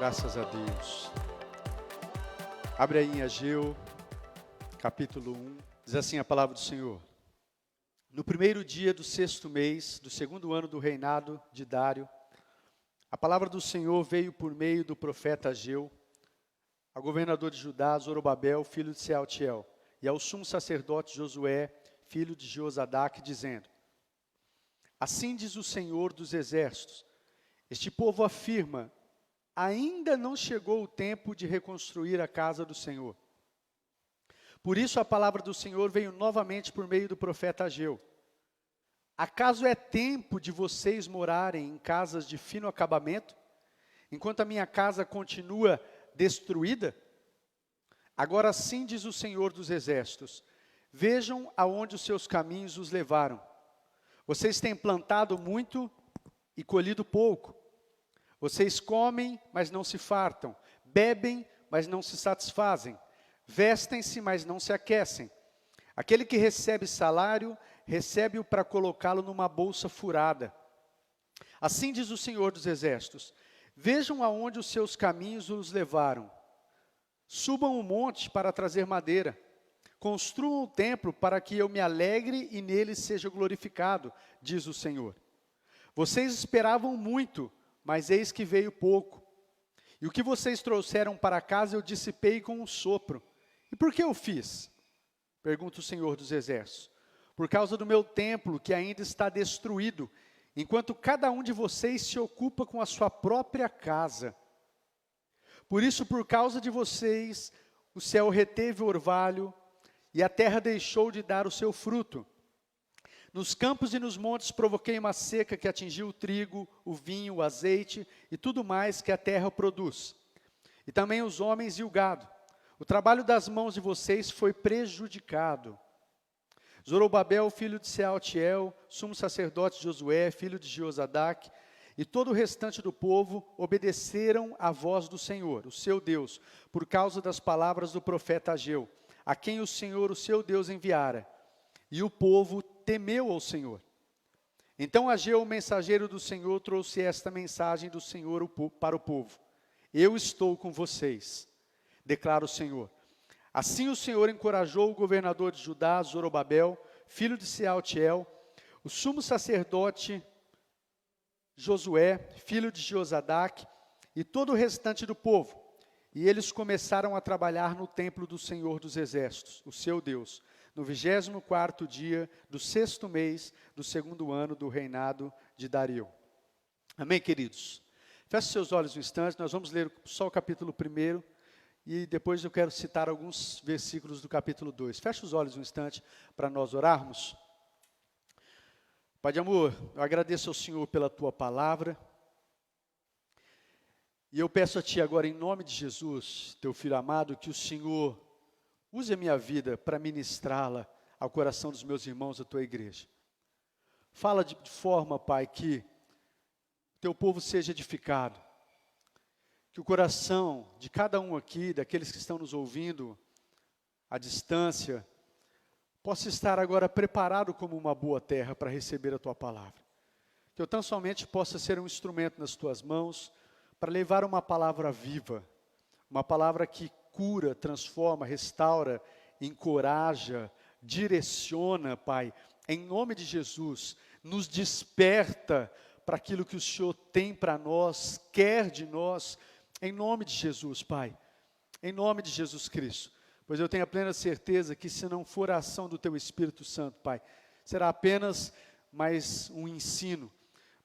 Graças a Deus. Abre aí em Ageu, capítulo 1. Diz assim a palavra do Senhor. No primeiro dia do 6º mês, do 2º ano do reinado de Dário, a palavra do Senhor veio por meio do profeta Ageu, ao governador de Judá, Zorobabel, filho de Sealtiel, e ao sumo sacerdote Josué, filho de Josadaque, dizendo: Assim diz o Senhor dos exércitos, este povo afirma, ainda não chegou o tempo de reconstruir a casa do Senhor. Por isso a palavra do Senhor veio novamente por meio do profeta Ageu. Acaso é tempo de vocês morarem em casas de fino acabamento, enquanto a minha casa continua destruída? Agora sim diz o Senhor dos exércitos, vejam aonde os seus caminhos os levaram. Vocês têm plantado muito e colhido pouco. Vocês comem, mas não se fartam. Bebem, mas não se satisfazem. Vestem-se, mas não se aquecem. Aquele que recebe salário, recebe-o para colocá-lo numa bolsa furada. Assim diz o Senhor dos exércitos, vejam aonde os seus caminhos os levaram. Subam o monte para trazer madeira. Construam o templo para que eu me alegre e nele seja glorificado, diz o Senhor. Vocês esperavam muito, mas eis que veio pouco. E o que vocês trouxeram para casa eu dissipei com um sopro. E por que eu fiz? Pergunta o Senhor dos exércitos. Por causa do meu templo que ainda está destruído, enquanto cada um de vocês se ocupa com a sua própria casa. Por isso, por causa de vocês, o céu reteve o orvalho e a terra deixou de dar o seu fruto. Nos campos e nos montes provoquei uma seca que atingiu o trigo, o vinho, o azeite e tudo mais que a terra produz. E também os homens e o gado. O trabalho das mãos de vocês foi prejudicado. Zorobabel, filho de Sealtiel, sumo sacerdote Josué, filho de Josadaque, e todo o restante do povo obedeceram à voz do Senhor, o seu Deus, por causa das palavras do profeta Ageu, a quem o Senhor, o seu Deus, enviara. E o povo temeu ao Senhor. Então Ageu, o mensageiro do Senhor, trouxe esta mensagem do Senhor para o povo. Eu estou com vocês, declara o Senhor. Assim o Senhor encorajou o governador de Judá, Zorobabel, filho de Sealtiel, o sumo sacerdote Josué, filho de Josadaque, e todo o restante do povo. E eles começaram a trabalhar no templo do Senhor dos exércitos, o seu Deus, no 24º dia do 6º mês do 2º ano do reinado de Dario. Amém, queridos? Feche seus olhos um instante, nós vamos ler só o capítulo 1 e depois eu quero citar alguns versículos do capítulo 2. Feche os olhos um instante para nós orarmos. Pai de amor, eu agradeço ao Senhor pela Tua palavra. E eu peço a Ti agora, em nome de Jesus, Teu Filho amado, que o Senhor use a minha vida para ministrá-la ao coração dos meus irmãos da Tua igreja. Fala de forma, Pai, que Teu povo seja edificado. Que o coração de cada um aqui, daqueles que estão nos ouvindo à distância, possa estar agora preparado como uma boa terra para receber a Tua palavra. Que eu tão somente possa ser um instrumento nas Tuas mãos, para levar uma palavra viva, uma palavra que cura, transforma, restaura, encoraja, direciona, Pai, em nome de Jesus, nos desperta para aquilo que o Senhor tem para nós, quer de nós, em nome de Jesus, Pai, em nome de Jesus Cristo, pois eu tenho a plena certeza que se não for a ação do Teu Espírito Santo, Pai, será apenas mais um ensino,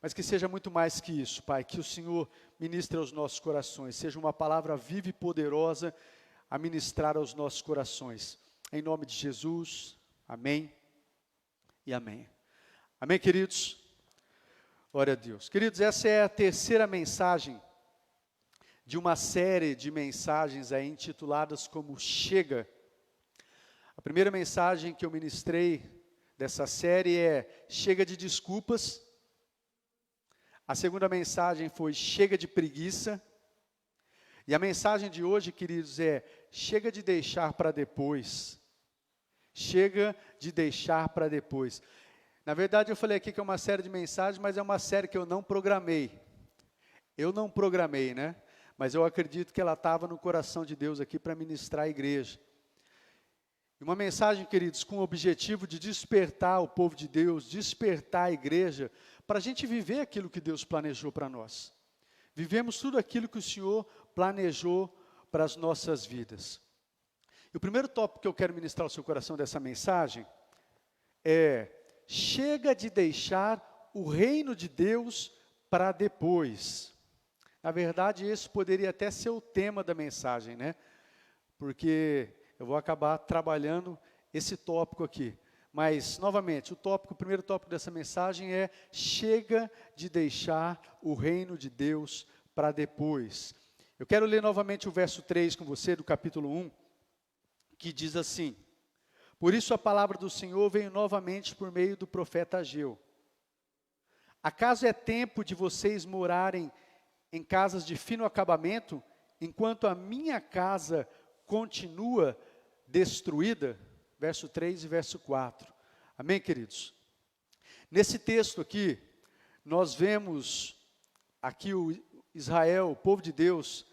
mas que seja muito mais que isso, Pai, que o Senhor ministre aos nossos corações, seja uma palavra viva e poderosa a ministrar aos nossos corações. Em nome de Jesus, amém e amém. Amém, queridos? Glória a Deus. Queridos, essa é a terceira mensagem de uma série de mensagens aí intituladas como Chega. A primeira mensagem que eu ministrei dessa série é Chega de desculpas. A segunda mensagem foi Chega de preguiça. E a mensagem de hoje, queridos, é chega de deixar para depois. Chega de deixar para depois. Na verdade, eu falei aqui que é uma série de mensagens, mas é uma série que eu não programei. Eu não programei, né? mas eu acredito que ela estava no coração de Deus aqui para ministrar a igreja. E uma mensagem, queridos, com o objetivo de despertar o povo de Deus, despertar a igreja, para a gente viver aquilo que Deus planejou para nós. Vivemos tudo aquilo que o Senhor planejou para as nossas vidas. E o primeiro tópico que eu quero ministrar ao seu coração dessa mensagem é: chega de deixar o reino de Deus para depois. Na verdade, esse poderia até ser o tema da mensagem, né? Porque eu vou acabar trabalhando esse tópico aqui. Mas, novamente, o primeiro tópico dessa mensagem é: chega de deixar o reino de Deus para depois. Eu quero ler novamente o verso 3 com você, do capítulo 1, que diz assim: por isso a palavra do Senhor veio novamente por meio do profeta Ageu. Acaso é tempo de vocês morarem em casas de fino acabamento, enquanto a minha casa continua destruída? Verso 3 e verso 4. Amém, queridos? Nesse texto aqui, nós vemos aqui o Israel, o povo de Deus,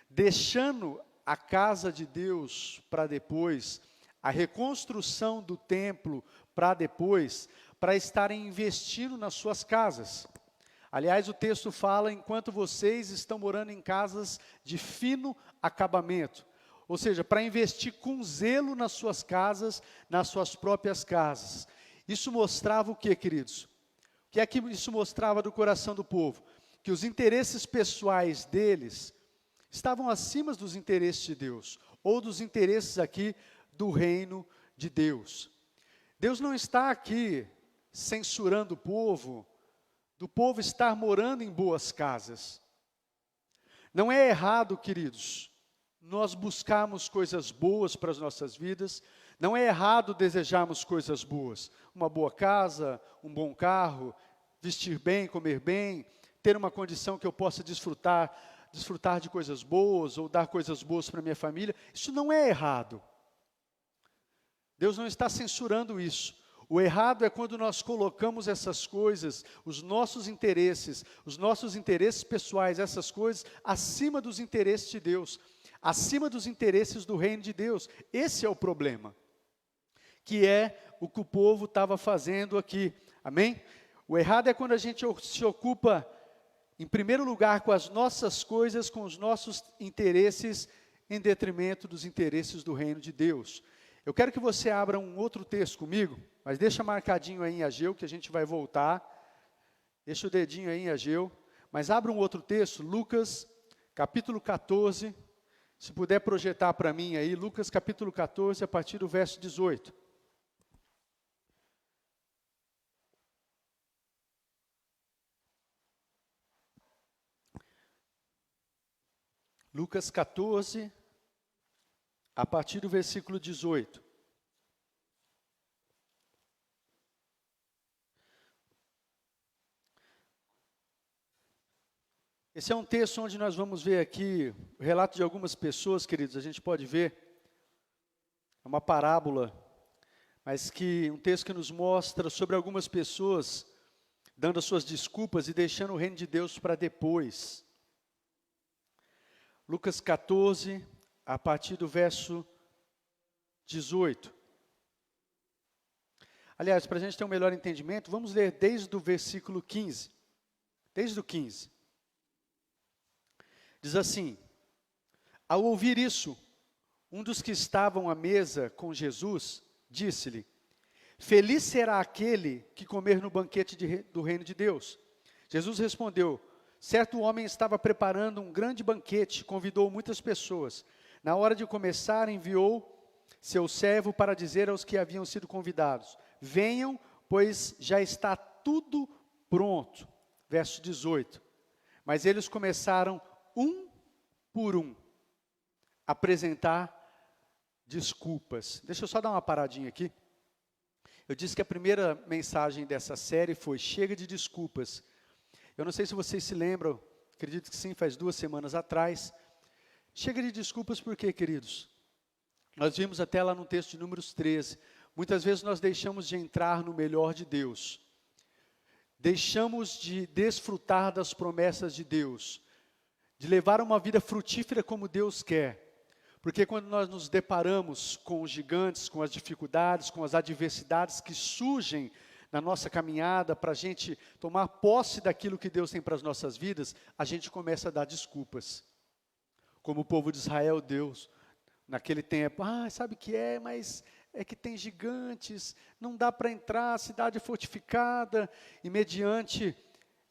deixando a casa de Deus para depois, a reconstrução do templo para depois, para estarem investindo nas suas casas. Aliás, o texto fala: enquanto vocês estão morando em casas de fino acabamento. Ou seja, para investir com zelo nas suas casas, nas suas próprias casas. Isso mostrava o que, queridos? O que é que isso mostrava do coração do povo? Que os interesses pessoais deles estavam acima dos interesses de Deus, ou dos interesses aqui do reino de Deus. Deus não está aqui censurando o povo, do povo estar morando em boas casas. Não é errado, queridos, nós buscarmos coisas boas para as nossas vidas. Não é errado desejarmos coisas boas. Uma boa casa, um bom carro, vestir bem, comer bem, ter uma condição que eu possa desfrutar de coisas boas, ou dar coisas boas para minha família. Isso não é errado. Deus não está censurando isso. O errado é quando nós colocamos essas coisas, os nossos interesses pessoais, essas coisas, acima dos interesses de Deus, acima dos interesses do reino de Deus. Esse é o problema, que é o que o povo estava fazendo aqui. Amém? O errado é quando a gente se ocupa, em primeiro lugar, com as nossas coisas, com os nossos interesses, em detrimento dos interesses do reino de Deus. Eu quero que você abra um outro texto comigo, mas deixa marcadinho aí em Ageu, que a gente vai voltar. Deixa o dedinho aí em Ageu, mas abra um outro texto, Lucas, capítulo 14, se puder projetar para mim aí, Lucas capítulo 14, a partir do verso 18. Lucas 14, a partir do versículo 18. Esse é um texto onde nós vamos ver aqui o relato de algumas pessoas, queridos. A gente pode ver, é uma parábola, mas um texto que nos mostra sobre algumas pessoas dando as suas desculpas e deixando o reino de Deus para depois. Lucas 14, a partir do verso 18. Aliás, para a gente ter um melhor entendimento, vamos ler desde o versículo 15. Desde o 15. Diz assim: ao ouvir isso, um dos que estavam à mesa com Jesus disse-lhe: feliz será aquele que comer no banquete do reino de Deus. Jesus respondeu: certo homem estava preparando um grande banquete, convidou muitas pessoas. Na hora de começar, enviou seu servo para dizer aos que haviam sido convidados: venham, pois já está tudo pronto. Verso 18. Mas eles começaram, um por um, apresentar desculpas. Deixa eu só dar uma paradinha aqui. Eu disse que a primeira mensagem dessa série foi: chega de desculpas. Eu não sei se vocês se lembram, acredito que sim, faz 2 semanas atrás. Chega de desculpas por quê, queridos? Nós vimos até lá no texto de Números 13. Muitas vezes nós deixamos de entrar no melhor de Deus. Deixamos de desfrutar das promessas de Deus. de levar uma vida frutífera como Deus quer. Porque quando nós nos deparamos com os gigantes, com as dificuldades, com as adversidades que surgem na nossa caminhada para a gente tomar posse daquilo que Deus tem para as nossas vidas, a gente começa a dar desculpas. Como o povo de Israel deu naquele tempo, sabe o que é, mas é que tem gigantes, não dá para entrar, cidade fortificada, e mediante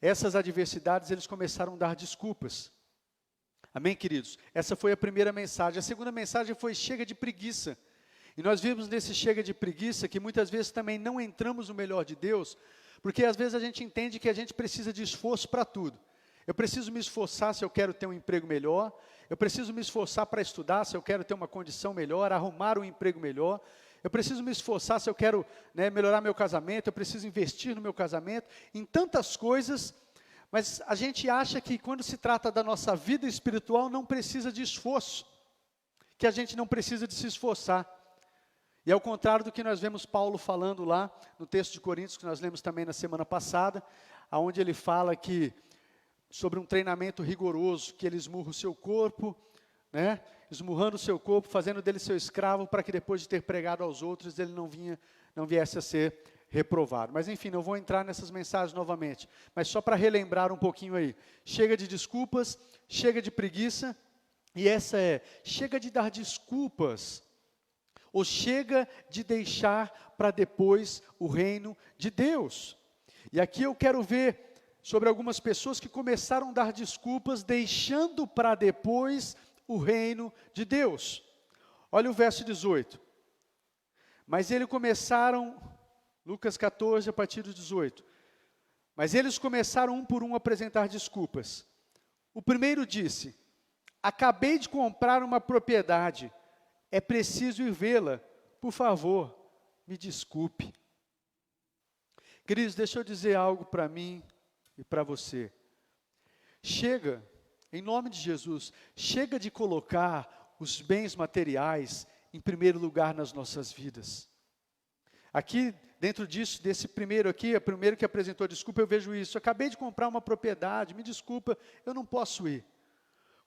essas adversidades eles começaram a dar desculpas. Amém, queridos? Essa foi a primeira mensagem. A segunda mensagem foi chega de preguiça. E nós vimos nesse chega de preguiça que muitas vezes também não entramos no melhor de Deus, porque às vezes a gente entende que a gente precisa de esforço para tudo. Eu preciso me esforçar se eu quero ter um emprego melhor, eu preciso me esforçar para estudar se eu quero ter uma condição melhor, arrumar um emprego melhor, eu preciso me esforçar se eu quero melhorar meu casamento, eu preciso investir no meu casamento, em tantas coisas. Mas a gente acha que quando se trata da nossa vida espiritual não precisa de esforço, que a gente não precisa de se esforçar. E ao contrário do que nós vemos Paulo falando lá no texto de Coríntios, que nós lemos também na semana passada, onde ele fala que sobre um treinamento rigoroso, que ele esmurra o seu corpo, esmurrando o seu corpo, fazendo dele seu escravo, para que depois de ter pregado aos outros, ele não viesse a ser reprovado. Mas enfim, não vou entrar nessas mensagens novamente, mas só para relembrar um pouquinho aí. Chega de desculpas, chega de preguiça, e essa chega de dar desculpas, ou chega de deixar para depois o reino de Deus. E aqui eu quero ver sobre algumas pessoas que começaram a dar desculpas, deixando para depois o reino de Deus. Olha o verso 18. Mas eles começaram, Lucas 14, a partir do 18. Mas eles começaram um por um a apresentar desculpas. O primeiro disse: acabei de comprar uma propriedade, é preciso ir vê-la, por favor, me desculpe. Queridos, deixa eu dizer algo para mim e para você. Chega, em nome de Jesus, chega de colocar os bens materiais em primeiro lugar nas nossas vidas. Aqui, dentro disso, desse primeiro aqui, o primeiro que apresentou desculpa, eu vejo isso. Acabei de comprar uma propriedade, me desculpa, eu não posso ir.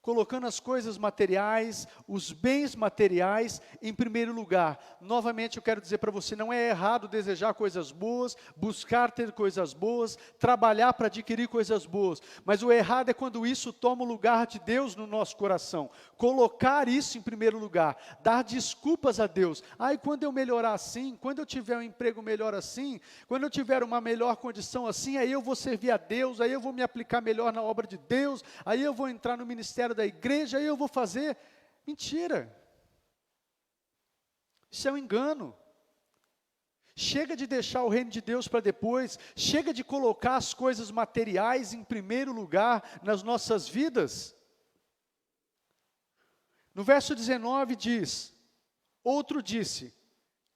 Colocando as coisas materiais, os bens materiais em primeiro lugar. Novamente eu quero dizer para você, não é errado desejar coisas boas, buscar ter coisas boas, trabalhar para adquirir coisas boas. Mas o errado é quando isso toma o lugar de Deus no nosso coração. Colocar isso em primeiro lugar, dar desculpas a Deus. E quando eu melhorar assim, quando eu tiver um emprego melhor assim, quando eu tiver uma melhor condição assim, aí eu vou servir a Deus, aí eu vou me aplicar melhor na obra de Deus, aí eu vou entrar no ministério da igreja, aí eu vou fazer. Mentira. Isso é um engano. Chega de deixar o reino de Deus para depois, chega de colocar as coisas materiais em primeiro lugar nas nossas vidas. No verso 19 diz: outro disse: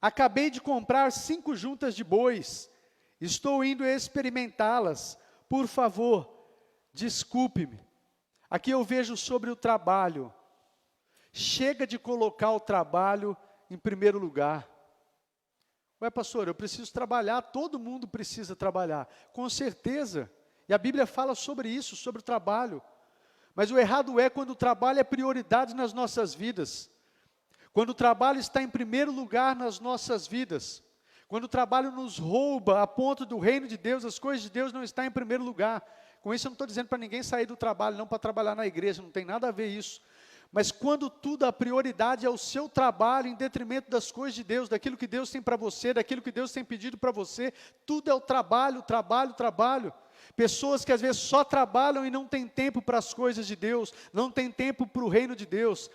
acabei de comprar 5 juntas de bois, estou indo experimentá-las, por favor, desculpe-me. Aqui eu vejo sobre o trabalho. Chega de colocar o trabalho em primeiro lugar. Pastor, eu preciso trabalhar, todo mundo precisa trabalhar. Com certeza. E a Bíblia fala sobre isso, sobre o trabalho. Mas o errado é quando o trabalho é prioridade nas nossas vidas. Quando o trabalho está em primeiro lugar nas nossas vidas. Quando o trabalho nos rouba a ponto do reino de Deus, as coisas de Deus não estão em primeiro lugar. Com isso eu não estou dizendo para ninguém sair do trabalho, não para trabalhar na igreja, não tem nada a ver isso. Mas quando tudo, a prioridade é o seu trabalho em detrimento das coisas de Deus, daquilo que Deus tem para você, daquilo que Deus tem pedido para você, tudo é o trabalho, trabalho, trabalho. Pessoas que às vezes só trabalham e não têm tempo para as coisas de Deus, não têm tempo para o reino de Deus.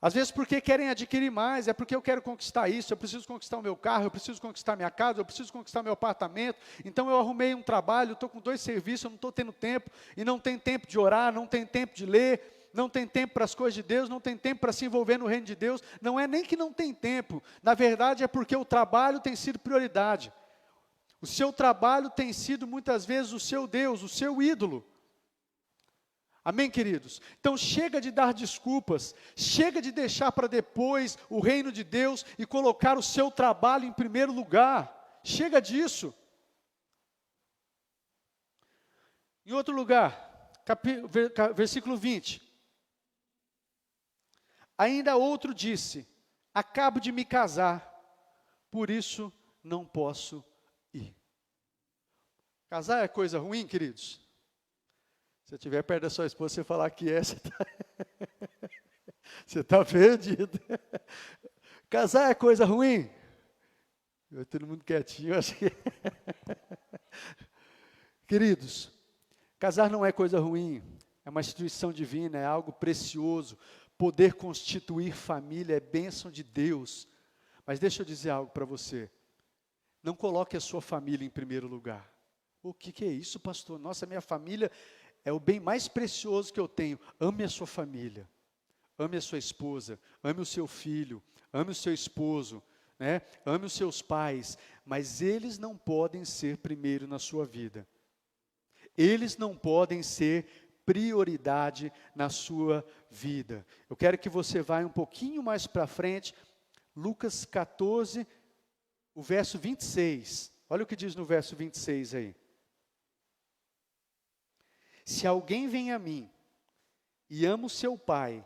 Às vezes porque querem adquirir mais, é porque eu quero conquistar isso, eu preciso conquistar o meu carro, eu preciso conquistar minha casa, eu preciso conquistar meu apartamento, então eu arrumei um trabalho, estou com 2 serviços, eu não estou tendo tempo, e não tem tempo de orar, não tem tempo de ler, não tem tempo para as coisas de Deus, não tem tempo para se envolver no reino de Deus. Não é nem que não tem tempo, na verdade é porque o trabalho tem sido prioridade. O seu trabalho tem sido muitas vezes o seu Deus, o seu ídolo. Amém, queridos? Então chega de dar desculpas, chega de deixar para depois o reino de Deus e colocar o seu trabalho em primeiro lugar. Chega disso. Em outro lugar, versículo 20. Ainda outro disse: acabo de me casar, por isso não posso ir. Casar é coisa ruim, queridos? Se eu estiver perto da sua esposa, você falar que é, você está perdido. Casar é coisa ruim? Todo mundo quietinho, acho que. Queridos, casar não é coisa ruim, é uma instituição divina, é algo precioso. Poder constituir família é bênção de Deus. Mas deixa eu dizer algo para você. Não coloque a sua família em primeiro lugar. O que é isso, pastor? Nossa, minha família é o bem mais precioso que eu tenho. Ame a sua família. Ame a sua esposa. Ame o seu filho. Ame o seu esposo. Né? Ame os seus pais. Mas eles não podem ser primeiro na sua vida. Eles não podem ser prioridade na sua vida. Eu quero que você vá um pouquinho mais para frente, Lucas 14, o verso 26. Olha o que diz no verso 26 aí. Se alguém vem a mim e ama o seu pai,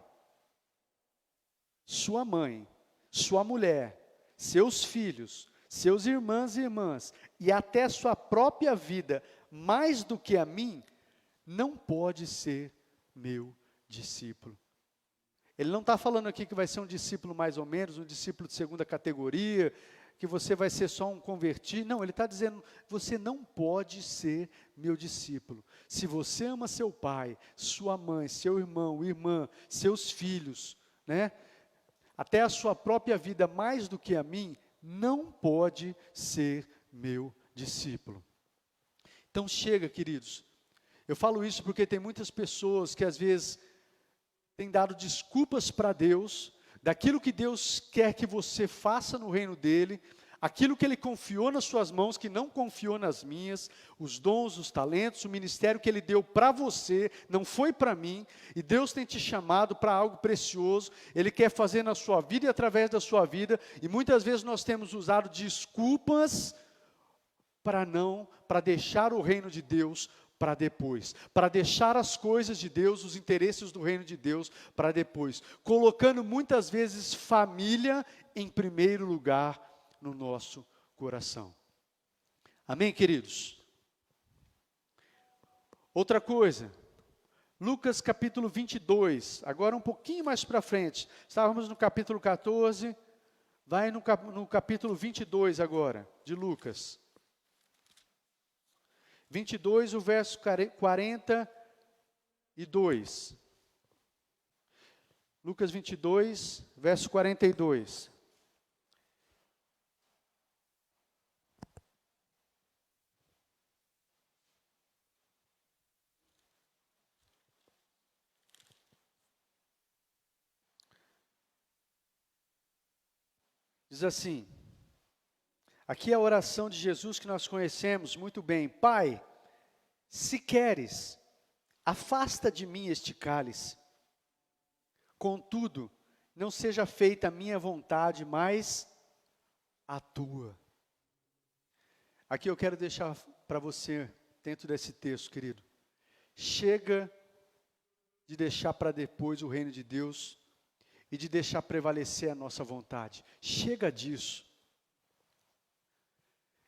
sua mãe, sua mulher, seus filhos, seus irmãos e irmãs, e até sua própria vida, mais do que a mim, não pode ser meu discípulo. Ele não está falando aqui que vai ser um discípulo mais ou menos, um discípulo de segunda categoria, que você vai ser só um convertido. Não, ele está dizendo, você não pode ser meu discípulo. Se você ama seu pai, sua mãe, seu irmão, irmã, seus filhos, né, até a sua própria vida mais do que a mim, não pode ser meu discípulo. Então chega, queridos. Eu falo isso porque tem muitas pessoas que às vezes têm dado desculpas para Deus, daquilo que Deus quer que você faça no reino dEle, aquilo que Ele confiou nas suas mãos, que não confiou nas minhas, os dons, os talentos, o ministério que Ele deu para você, não foi para mim, e Deus tem te chamado para algo precioso, Ele quer fazer na sua vida e através da sua vida, e muitas vezes nós temos usado desculpas para deixar o reino de Deus para depois, para deixar as coisas de Deus, os interesses do reino de Deus para depois, colocando muitas vezes família em primeiro lugar no nosso coração. Amém, queridos? Outra coisa, Lucas capítulo 22, agora um pouquinho mais para frente, estávamos no capítulo 14, vai no capítulo 22 agora, de Lucas. 22, o verso 42. Lucas 22, verso 42. Diz assim, aqui é a oração de Jesus que nós conhecemos muito bem. Pai, se queres, afasta de mim este cálice. Contudo, não seja feita a minha vontade, mas a tua. Aqui eu quero deixar para você, dentro desse texto, querido. Chega de deixar para depois o reino de Deus e de deixar prevalecer a nossa vontade. Chega disso.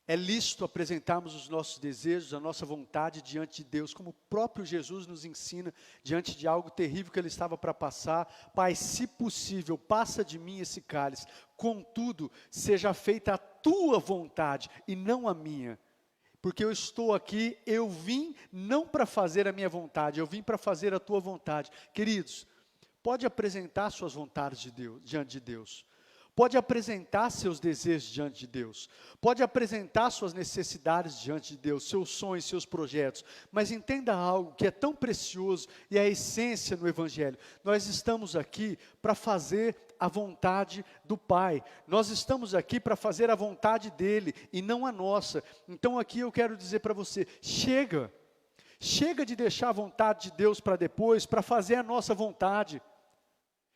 É lícito apresentarmos os nossos desejos, a nossa vontade diante de Deus, como o próprio Jesus nos ensina, diante de algo terrível que Ele estava para passar. Pai, se possível, passa de mim esse cálice. Contudo, seja feita a tua vontade e não a minha. Porque eu estou aqui, eu vim não para fazer a minha vontade, eu vim para fazer a tua vontade. Queridos, pode apresentar suas vontades de Deus, diante de Deus. Pode apresentar seus desejos diante de Deus. Pode apresentar suas necessidades diante de Deus, seus sonhos, seus projetos. Mas entenda algo que é tão precioso e é a essência no Evangelho. Nós estamos aqui para fazer a vontade do Pai. Nós estamos aqui para fazer a vontade dEle e não a nossa. Então aqui eu quero dizer para você, chega. Chega de deixar a vontade de Deus para depois, para fazer a nossa vontade.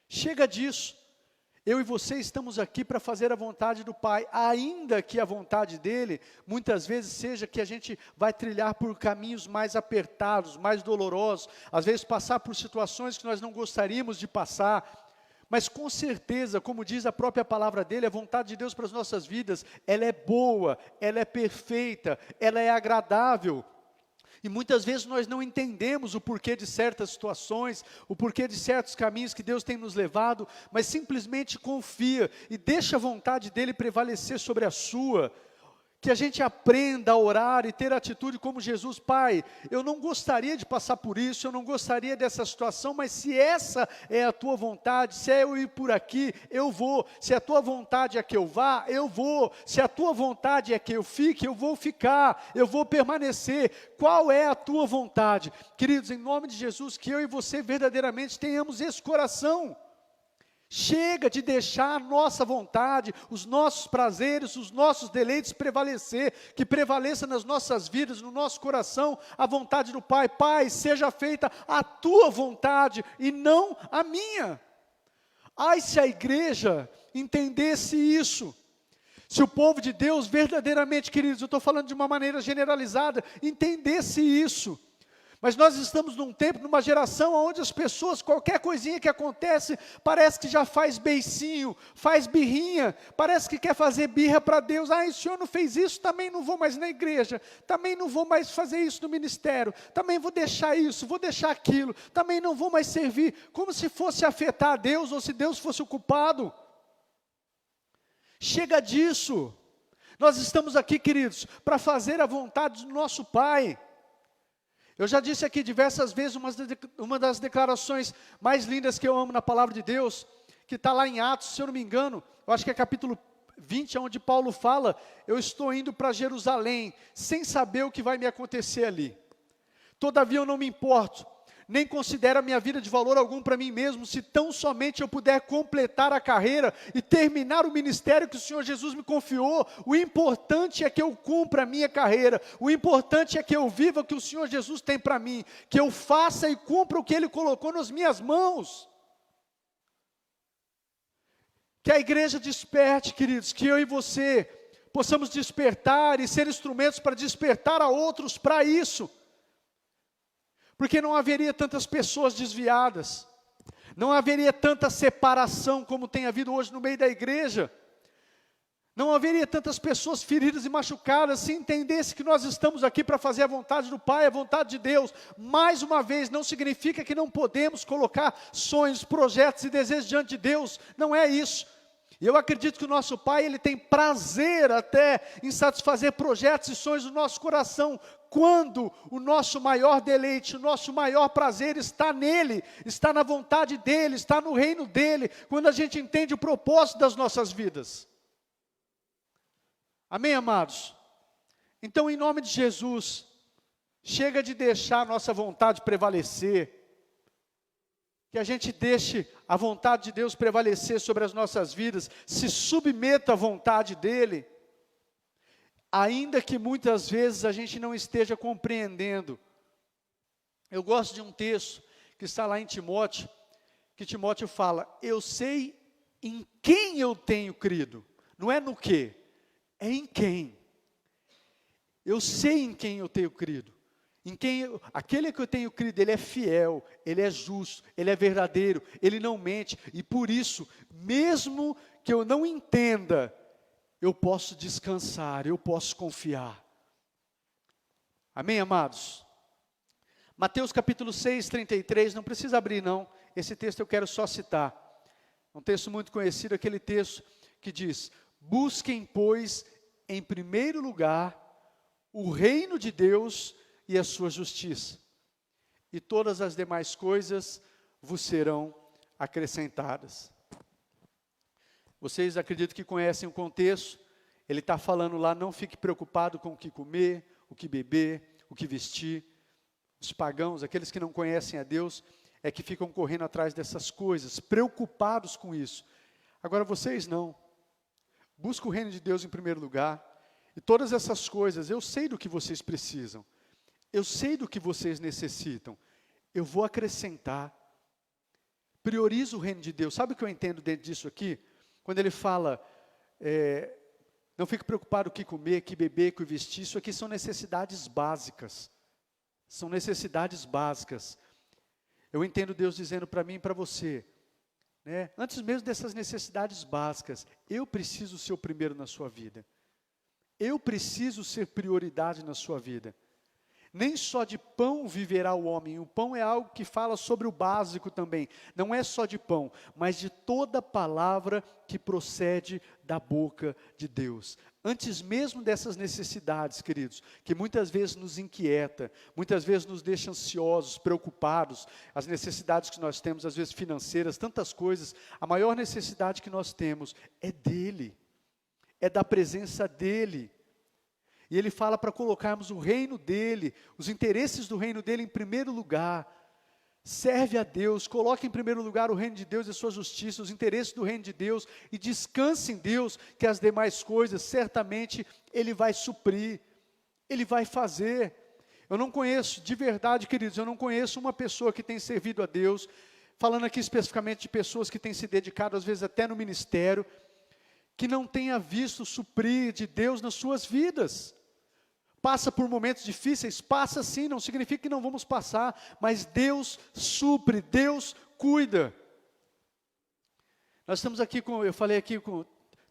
Chega disso. Eu e você estamos aqui para fazer a vontade do Pai, ainda que a vontade dEle, muitas vezes seja que a gente vai trilhar por caminhos mais apertados, mais dolorosos, às vezes passar por situações que nós não gostaríamos de passar, mas com certeza, como diz a própria palavra dEle, a vontade de Deus para as nossas vidas, ela é boa, ela é perfeita, ela é agradável. E muitas vezes nós não entendemos o porquê de certas situações, o porquê de certos caminhos que Deus tem nos levado, mas simplesmente confia e deixa a vontade dEle prevalecer sobre a sua. Que a gente aprenda a orar e ter atitude como Jesus. Pai, eu não gostaria de passar por isso, eu não gostaria dessa situação, mas se essa é a tua vontade, se é eu ir por aqui, eu vou. Se a tua vontade é que eu vá, eu vou. Se a tua vontade é que eu fique, eu vou ficar, eu vou permanecer. Qual é a tua vontade? Queridos, em nome de Jesus, que eu e você verdadeiramente tenhamos esse coração. Chega de deixar a nossa vontade, os nossos prazeres, os nossos deleites prevalecer, que prevaleça nas nossas vidas, no nosso coração, a vontade do Pai. Pai, seja feita a tua vontade e não a minha. Ai, se a igreja entendesse isso, se o povo de Deus verdadeiramente, queridos, eu estou falando de uma maneira generalizada, entendesse isso. Mas nós estamos num tempo, numa geração onde as pessoas, qualquer coisinha que acontece, parece que já faz beicinho, faz birrinha, parece que quer fazer birra para Deus. Ah, o senhor não fez isso, também não vou mais na igreja, também não vou mais fazer isso no ministério, também vou deixar isso, vou deixar aquilo, também não vou mais servir, como se fosse afetar a Deus, ou se Deus fosse o culpado. Chega disso. Nós estamos aqui, queridos, para fazer a vontade do nosso Pai. Eu já disse aqui diversas vezes, uma das declarações mais lindas que eu amo na palavra de Deus, que está lá em Atos, se eu não me engano, eu acho que é capítulo 20, onde Paulo fala, eu estou indo para Jerusalém, sem saber o que vai me acontecer ali. Todavia eu não me importo, nem considero a minha vida de valor algum para mim mesmo, se tão somente eu puder completar a carreira e terminar o ministério que o Senhor Jesus me confiou. O importante é que eu cumpra a minha carreira, o importante é que eu viva o que o Senhor Jesus tem para mim, que eu faça e cumpra o que Ele colocou nas minhas mãos. Que a igreja desperte, queridos, que eu e você possamos despertar e ser instrumentos para despertar a outros para isso. Porque não haveria tantas pessoas desviadas, não haveria tanta separação como tem havido hoje no meio da igreja, não haveria tantas pessoas feridas e machucadas se entendesse que nós estamos aqui para fazer a vontade do Pai, a vontade de Deus. Mais uma vez, não significa que não podemos colocar sonhos, projetos e desejos diante de Deus, não é isso. E eu acredito que o nosso Pai, Ele tem prazer até em satisfazer projetos e sonhos do nosso coração, quando o nosso maior deleite, o nosso maior prazer está nele, está na vontade dEle, está no reino dEle, quando a gente entende o propósito das nossas vidas. Amém, amados? Então, em nome de Jesus, chega de deixar a nossa vontade prevalecer, que a gente deixe a vontade de Deus prevalecer sobre as nossas vidas, se submeta à vontade dEle, ainda que muitas vezes a gente não esteja compreendendo. Eu gosto de um texto que está lá em Timóteo, que Timóteo fala, eu sei em quem eu tenho crido, não é no que, é em quem. Eu sei em quem eu tenho crido. Aquele que eu tenho crido, ele é fiel, ele é justo, ele é verdadeiro, ele não mente, e por isso, mesmo que eu não entenda, eu posso descansar, eu posso confiar. Amém, amados? Mateus capítulo 6, 33, não precisa abrir não, esse texto eu quero só citar. Um texto muito conhecido, aquele texto que diz, busquem, pois, em primeiro lugar, o reino de Deus e a sua justiça, e todas as demais coisas vos serão acrescentadas. Vocês acredito que conhecem o contexto, ele está falando lá, não fique preocupado com o que comer, o que beber, o que vestir. Os pagãos, aqueles que não conhecem a Deus, é que ficam correndo atrás dessas coisas, preocupados com isso. Agora vocês não, busca o reino de Deus em primeiro lugar, e todas essas coisas, eu sei do que vocês precisam, eu sei do que vocês necessitam, eu vou acrescentar. Prioriza o reino de Deus. Sabe o que eu entendo dentro disso aqui? quando ele fala, não fique preocupado com o que comer, que beber, que vestir, isso aqui são necessidades básicas. São necessidades básicas. Eu entendo Deus dizendo para mim e para você, né? Antes mesmo dessas necessidades básicas, eu preciso ser o primeiro na sua vida. Eu preciso ser prioridade na sua vida. Nem só de pão viverá o homem. O pão é algo que fala sobre o básico também. Não é só de pão, mas de toda palavra que procede da boca de Deus. Antes mesmo dessas necessidades, queridos, que muitas vezes nos inquieta, muitas vezes nos deixa ansiosos, preocupados, as necessidades que nós temos, às vezes financeiras, tantas coisas, a maior necessidade que nós temos é dele, é da presença dele. E ele fala para colocarmos o reino dele, os interesses do reino dele em primeiro lugar. Serve a Deus, coloque em primeiro lugar o reino de Deus e a sua justiça, os interesses do reino de Deus, e descanse em Deus, que as demais coisas, certamente, Ele vai suprir, Ele vai fazer. Eu não conheço, de verdade, queridos, eu não conheço uma pessoa que tem servido a Deus, falando aqui especificamente de pessoas que têm se dedicado, às vezes até no ministério, que não tenha visto suprir de Deus nas suas vidas. Passa por momentos difíceis, passa sim, não significa que não vamos passar, mas Deus supre, Deus cuida. Nós estamos aqui eu falei aqui com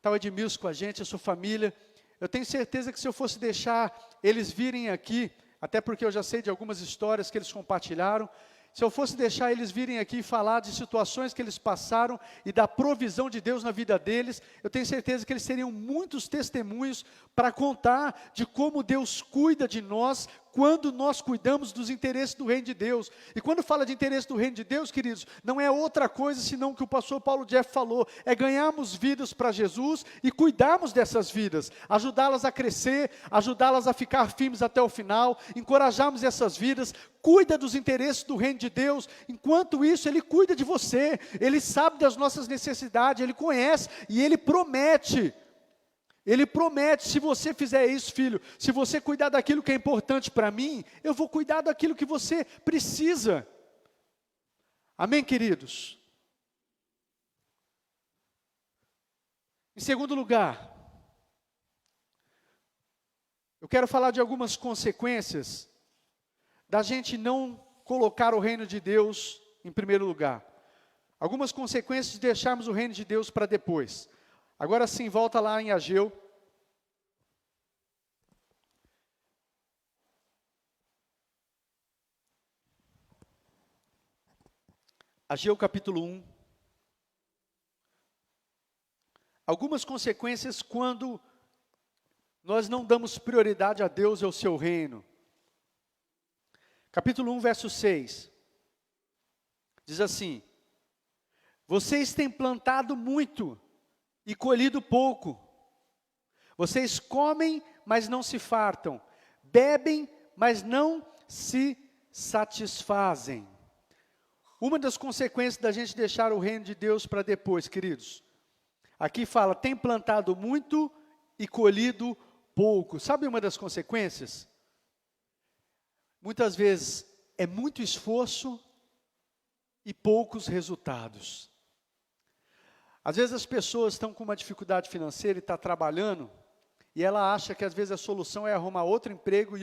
o Edmilson com a gente, a sua família. Eu tenho certeza que se eu fosse deixar eles virem aqui, até porque eu já sei de algumas histórias que eles compartilharam, se eu fosse deixar eles virem aqui e falar de situações que eles passaram e da provisão de Deus na vida deles, eu tenho certeza que eles teriam muitos testemunhos para contar de como Deus cuida de nós quando nós cuidamos dos interesses do reino de Deus. E quando fala de interesse do reino de Deus, queridos, não é outra coisa senão o que o pastor Paulo Jeff falou, é ganharmos vidas para Jesus e cuidarmos dessas vidas, ajudá-las a crescer, ajudá-las a ficar firmes até o final, encorajarmos essas vidas. Cuida dos interesses do reino de Deus, enquanto isso Ele cuida de você, Ele sabe das nossas necessidades, Ele conhece e Ele promete, se você fizer isso, filho, se você cuidar daquilo que é importante para mim, eu vou cuidar daquilo que você precisa. Amém, queridos? Em segundo lugar, eu quero falar de algumas consequências da gente não colocar o reino de Deus em primeiro lugar. Algumas consequências de deixarmos o reino de Deus para depois. Agora sim, volta lá em Ageu. Ageu capítulo 1. Algumas consequências quando nós não damos prioridade a Deus e ao seu reino. Capítulo 1, verso 6. Diz assim: vocês têm plantado muito e colhido pouco. Vocês comem, mas não se fartam. Bebem, mas não se satisfazem. Uma das consequências da gente deixar o reino de Deus para depois, queridos. Aqui fala, tem plantado muito e colhido pouco. Sabe uma das consequências? Muitas vezes é muito esforço e poucos resultados. Às vezes as pessoas estão com uma dificuldade financeira e estão trabalhando, e ela acha que às vezes a solução é arrumar outro emprego,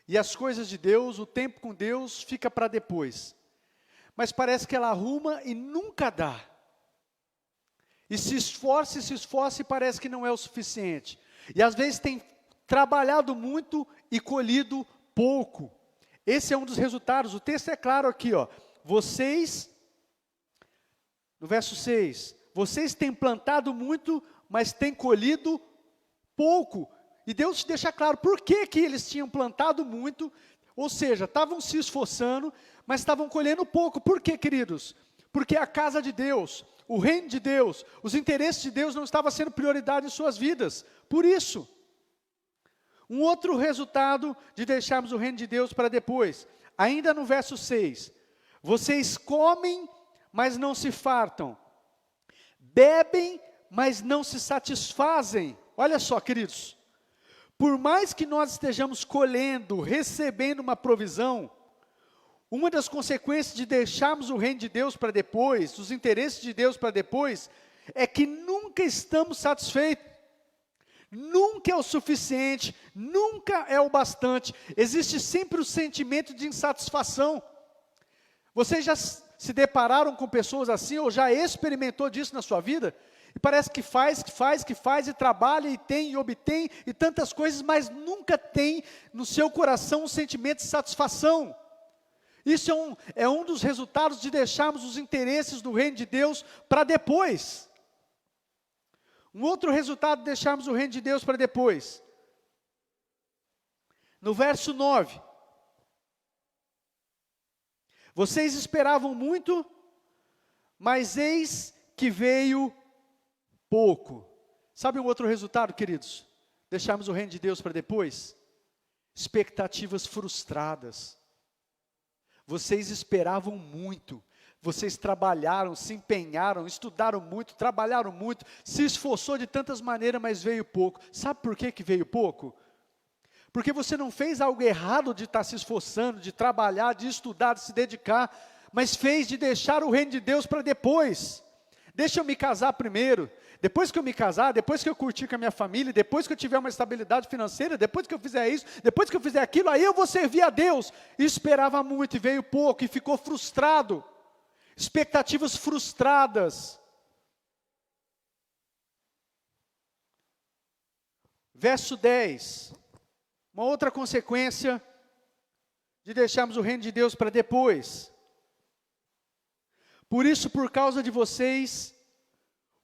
e as coisas de Deus, o tempo com Deus, fica para depois. Mas parece que ela arruma e nunca dá. E se esforça e parece que não é o suficiente. E às vezes tem trabalhado muito e colhido pouco. Esse é um dos resultados. O texto é claro aqui, ó. Vocês, no verso 6, vocês têm plantado muito, mas têm colhido pouco. E Deus deixa claro por que eles tinham plantado muito, ou seja, estavam se esforçando, mas estavam colhendo pouco. Por quê, queridos? Porque a casa de Deus, o reino de Deus, os interesses de Deus não estavam sendo prioridade em suas vidas. Por isso, um outro resultado de deixarmos o reino de Deus para depois, ainda no verso 6, vocês comem, mas não se fartam, bebem, mas não se satisfazem. Olha só, queridos, por mais que nós estejamos colhendo, recebendo uma provisão, uma das consequências de deixarmos o reino de Deus para depois, os interesses de Deus para depois, é que nunca estamos satisfeitos. Nunca é o suficiente, nunca é o bastante. Existe sempre o sentimento de insatisfação. Vocês já se depararam com pessoas assim, ou já experimentou disso na sua vida? E parece que faz, e trabalha, e tem, e obtém, e tantas coisas, mas nunca tem no seu coração um sentimento de satisfação. Isso é um dos resultados de deixarmos os interesses do reino de Deus para depois. Um outro resultado de deixarmos o reino de Deus para depois. No verso 9. Vocês esperavam muito, mas eis que veio pouco. Sabe um outro resultado, queridos? Deixarmos o reino de Deus para depois? Expectativas frustradas. Vocês esperavam muito. Vocês trabalharam, se empenharam, estudaram muito, trabalharam muito, se esforçou de tantas maneiras, mas veio pouco. Sabe por que veio pouco? Porque você não fez algo errado de estar se esforçando, de trabalhar, de estudar, de se dedicar, mas fez de deixar o reino de Deus para depois. Deixa eu me casar primeiro, depois que eu me casar, depois que eu curtir com a minha família, depois que eu tiver uma estabilidade financeira, depois que eu fizer isso, depois que eu fizer aquilo, aí eu vou servir a Deus. E esperava muito e veio pouco e ficou frustrado. Expectativas frustradas. Verso 10. Uma outra consequência de deixarmos o reino de Deus para depois. Por isso, por causa de vocês,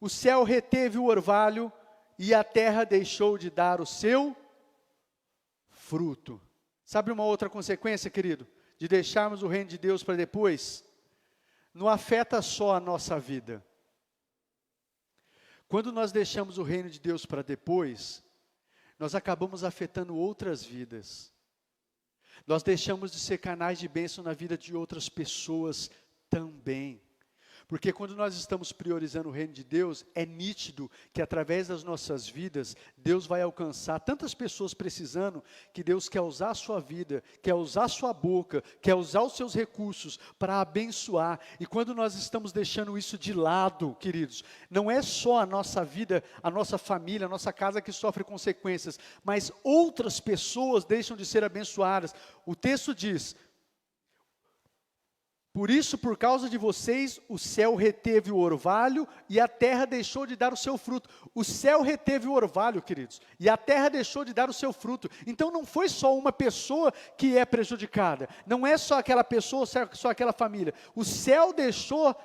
o céu reteve o orvalho e a terra deixou de dar o seu fruto. Sabe uma outra consequência, querido, de deixarmos o reino de Deus para depois? Não afeta só a nossa vida. Quando nós deixamos o reino de Deus para depois, nós acabamos afetando outras vidas. Nós deixamos de ser canais de bênção na vida de outras pessoas também. Porque quando nós estamos priorizando o reino de Deus, é nítido que através das nossas vidas, Deus vai alcançar tantas pessoas precisando, que Deus quer usar a sua vida, quer usar a sua boca, quer usar os seus recursos para abençoar. E quando nós estamos deixando isso de lado, queridos, não é só a nossa vida, a nossa família, a nossa casa que sofre consequências, mas outras pessoas deixam de ser abençoadas. O texto diz: por isso, por causa de vocês, o céu reteve o orvalho e a terra deixou de dar o seu fruto. O céu reteve o orvalho, queridos, e a terra deixou de dar o seu fruto. Então não foi só uma pessoa que é prejudicada, não é só aquela pessoa, só aquela família. O céu deixou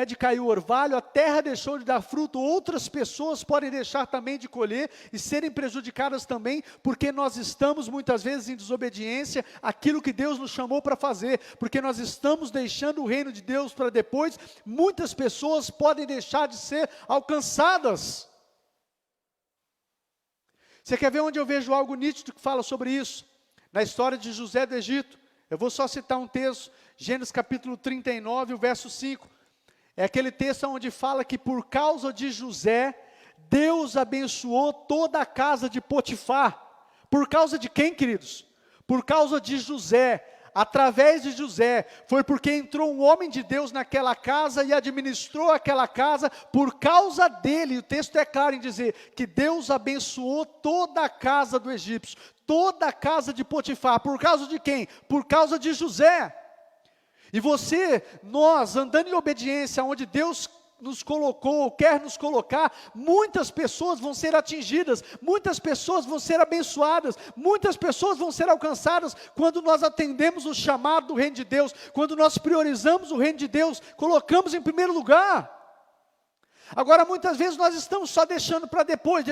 de cair o orvalho, a terra deixou de dar fruto, outras pessoas podem deixar também de colher e serem prejudicadas também, porque nós estamos muitas vezes em desobediência àquilo que Deus nos chamou para fazer, porque nós estamos deixando o reino de Deus para depois. Muitas pessoas podem deixar de ser alcançadas. Você quer ver onde eu vejo algo nítido que fala sobre isso? Na história de José do Egito. Eu vou só citar um texto, Gênesis capítulo 39, o verso 5. É aquele texto onde fala que por causa de José, Deus abençoou toda a casa de Potifar. Por causa de quem, queridos? Por causa de José. Através de José, foi porque entrou um homem de Deus naquela casa e administrou aquela casa. Por causa dele, o texto é claro em dizer que Deus abençoou toda a casa do egípcio, toda a casa de Potifar. Por causa de quem? Por causa de José. E nós, andando em obediência, onde Deus nos colocou, ou quer nos colocar, muitas pessoas vão ser atingidas, muitas pessoas vão ser abençoadas, muitas pessoas vão ser alcançadas, quando nós atendemos o chamado do reino de Deus, quando nós priorizamos o reino de Deus, colocamos em primeiro lugar. Agora, muitas vezes nós estamos só deixando para depois,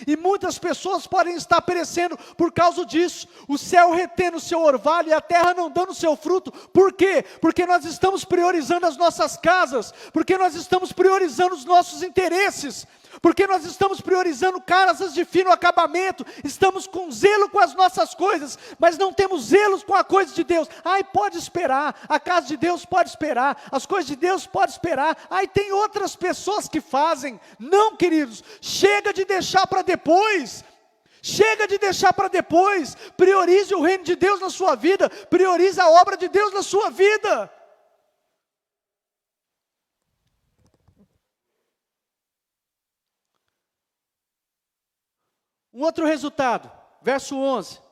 e muitas pessoas podem estar perecendo por causa disso. O céu retendo o seu orvalho e a terra não dando o seu fruto. Por quê? Porque nós estamos priorizando as nossas casas, porque nós estamos priorizando os nossos interesses, porque nós estamos priorizando casas de fino acabamento, estamos com zelo com as nossas coisas, mas não temos zelos com a coisa de Deus. Pode esperar, a casa de Deus pode esperar, as coisas de Deus pode esperar. Tem outras pessoas que fazem. Não, queridos, chega de deixar para depois. Chega de deixar para depois. Priorize o reino de Deus na sua vida, priorize a obra de Deus na sua vida. Um outro resultado, verso 11.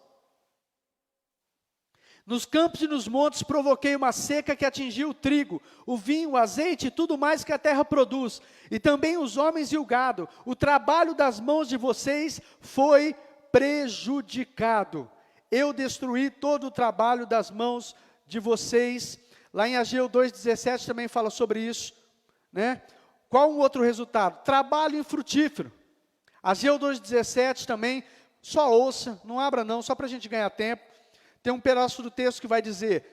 Nos campos e nos montes provoquei uma seca que atingiu o trigo, o vinho, o azeite e tudo mais que a terra produz, e também os homens e o gado. O trabalho das mãos de vocês foi prejudicado. Eu destruí todo o trabalho das mãos de vocês. Lá em Ageu 2,17 também fala sobre isso, né? Qual um outro resultado? Trabalho infrutífero. Ageu 2,17 também, só ouça, não abra não, só para a gente ganhar tempo. Tem um pedaço do texto que vai dizer: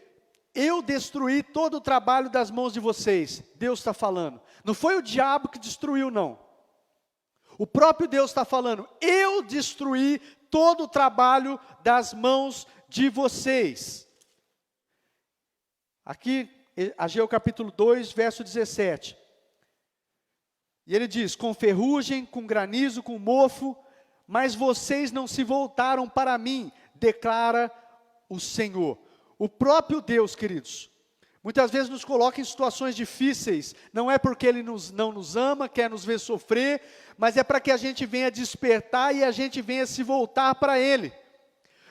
eu destruí todo o trabalho das mãos de vocês. Deus está falando. Não foi o diabo que destruiu, não. O próprio Deus está falando: eu destruí todo o trabalho das mãos de vocês. Aqui, Ageu capítulo 2, verso 17. E ele diz: com ferrugem, com granizo, com mofo, mas vocês não se voltaram para mim, declara o Senhor. O próprio Deus, queridos, muitas vezes nos coloca em situações difíceis, não é porque Ele não nos ama, quer nos ver sofrer, mas é para que a gente venha despertar e a gente venha se voltar para Ele,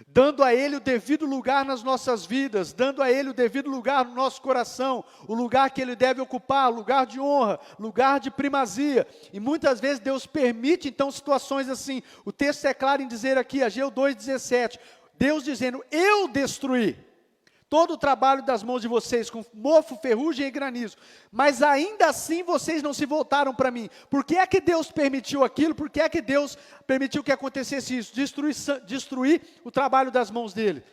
dando a Ele o devido lugar nas nossas vidas, dando a Ele o devido lugar no nosso coração, o lugar que Ele deve ocupar, lugar de honra, lugar de primazia. E muitas vezes Deus permite então situações assim. O texto é claro em dizer aqui, Ageu 2,17, Deus dizendo: eu destruí todo o trabalho das mãos de vocês, com mofo, ferrugem e granizo, mas ainda assim vocês não se voltaram para mim. Por que é que Deus permitiu aquilo? Por que é que Deus permitiu que acontecesse isso? Destruir o trabalho das mãos dele.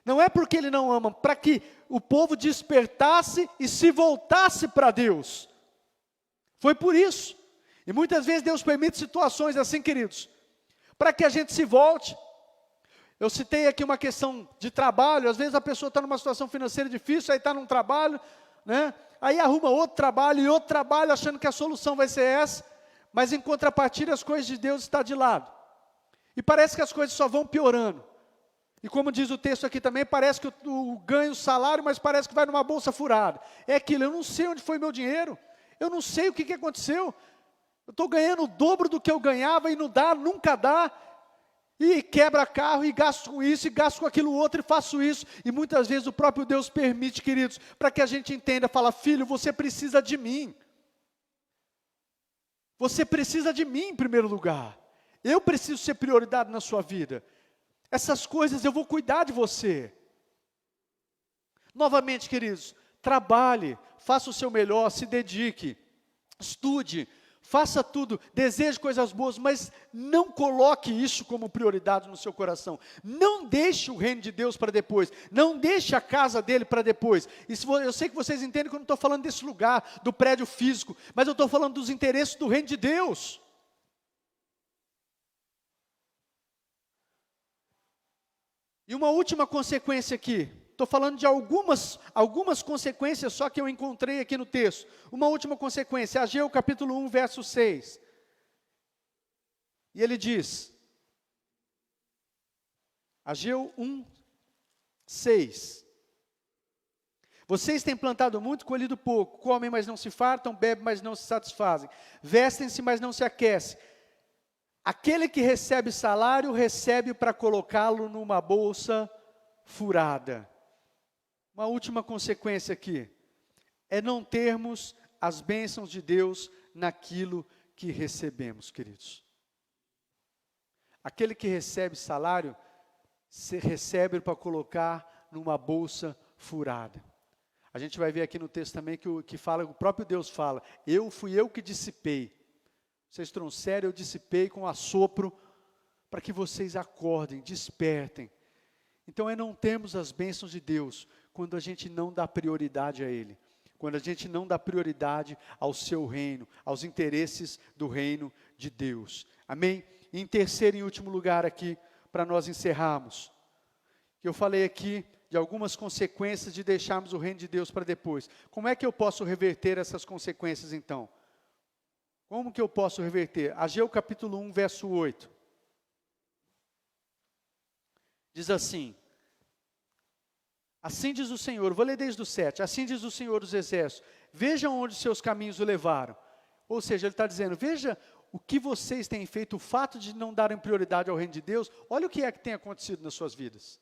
Não é porque Ele não ama, para que o povo despertasse e se voltasse para Deus. Foi por isso. E muitas vezes Deus permite situações assim, queridos, para que a gente se volte. Eu citei aqui uma questão de trabalho. Às vezes a pessoa está numa situação financeira difícil, aí está num trabalho, né? Aí arruma outro trabalho e outro trabalho, achando que a solução vai ser essa, mas em contrapartida as coisas de Deus estão de lado. E parece que as coisas só vão piorando. E como diz o texto aqui também, parece que o ganho, o salário, mas parece que vai numa bolsa furada. É aquilo, eu não sei onde foi meu dinheiro, eu não sei o que aconteceu. Eu estou ganhando o dobro do que eu ganhava e não dá, nunca dá. E quebra carro, e gasto com isso, e gasto com aquilo outro, e faço isso. E muitas vezes o próprio Deus permite, queridos, para que a gente entenda, fala: filho, você precisa de mim. Você precisa de mim em primeiro lugar. Eu preciso ser prioridade na sua vida. Essas coisas eu vou cuidar de você. Novamente, queridos, trabalhe, faça o seu melhor, se dedique, estude, faça tudo, deseje coisas boas, mas não coloque isso como prioridade no seu coração. Não deixe o reino de Deus para depois. Não deixe a casa dele para depois. Eu sei que vocês entendem que eu não estou falando desse lugar, do prédio físico, mas eu estou falando dos interesses do reino de Deus. E uma última consequência aqui. Estou falando de algumas consequências só que eu encontrei aqui no texto. Uma última consequência, Ageu capítulo 1, verso 6. E ele diz, Ageu 1, 6. Vocês têm plantado muito, colhido pouco, comem, mas não se fartam, bebem, mas não se satisfazem, vestem-se, mas não se aquecem. Aquele que recebe salário, recebe para colocá-lo numa bolsa furada. Uma última consequência aqui, é não termos as bênçãos de Deus naquilo que recebemos, queridos. Aquele que recebe salário, se recebe para colocar numa bolsa furada. A gente vai ver aqui no texto também que fala, o próprio Deus fala: fui eu que dissipei. Vocês trouxeram, eu dissipei com assopro, para que vocês acordem, despertem. Então é não termos as bênçãos de Deus, quando a gente não dá prioridade a Ele, quando a gente não dá prioridade ao seu reino, aos interesses do reino de Deus. Amém? E em terceiro e último lugar aqui, para nós encerrarmos, que eu falei aqui de algumas consequências de deixarmos o reino de Deus para depois. Como é que eu posso reverter essas consequências então? Como que eu posso reverter? Ageu capítulo 1, verso 8. Diz assim: assim diz o Senhor, vou ler desde o 7, assim diz o Senhor dos Exércitos, vejam onde seus caminhos o levaram. Ou seja, ele está dizendo, veja o que vocês têm feito, o fato de não darem prioridade ao reino de Deus, olha o que é que tem acontecido nas suas vidas.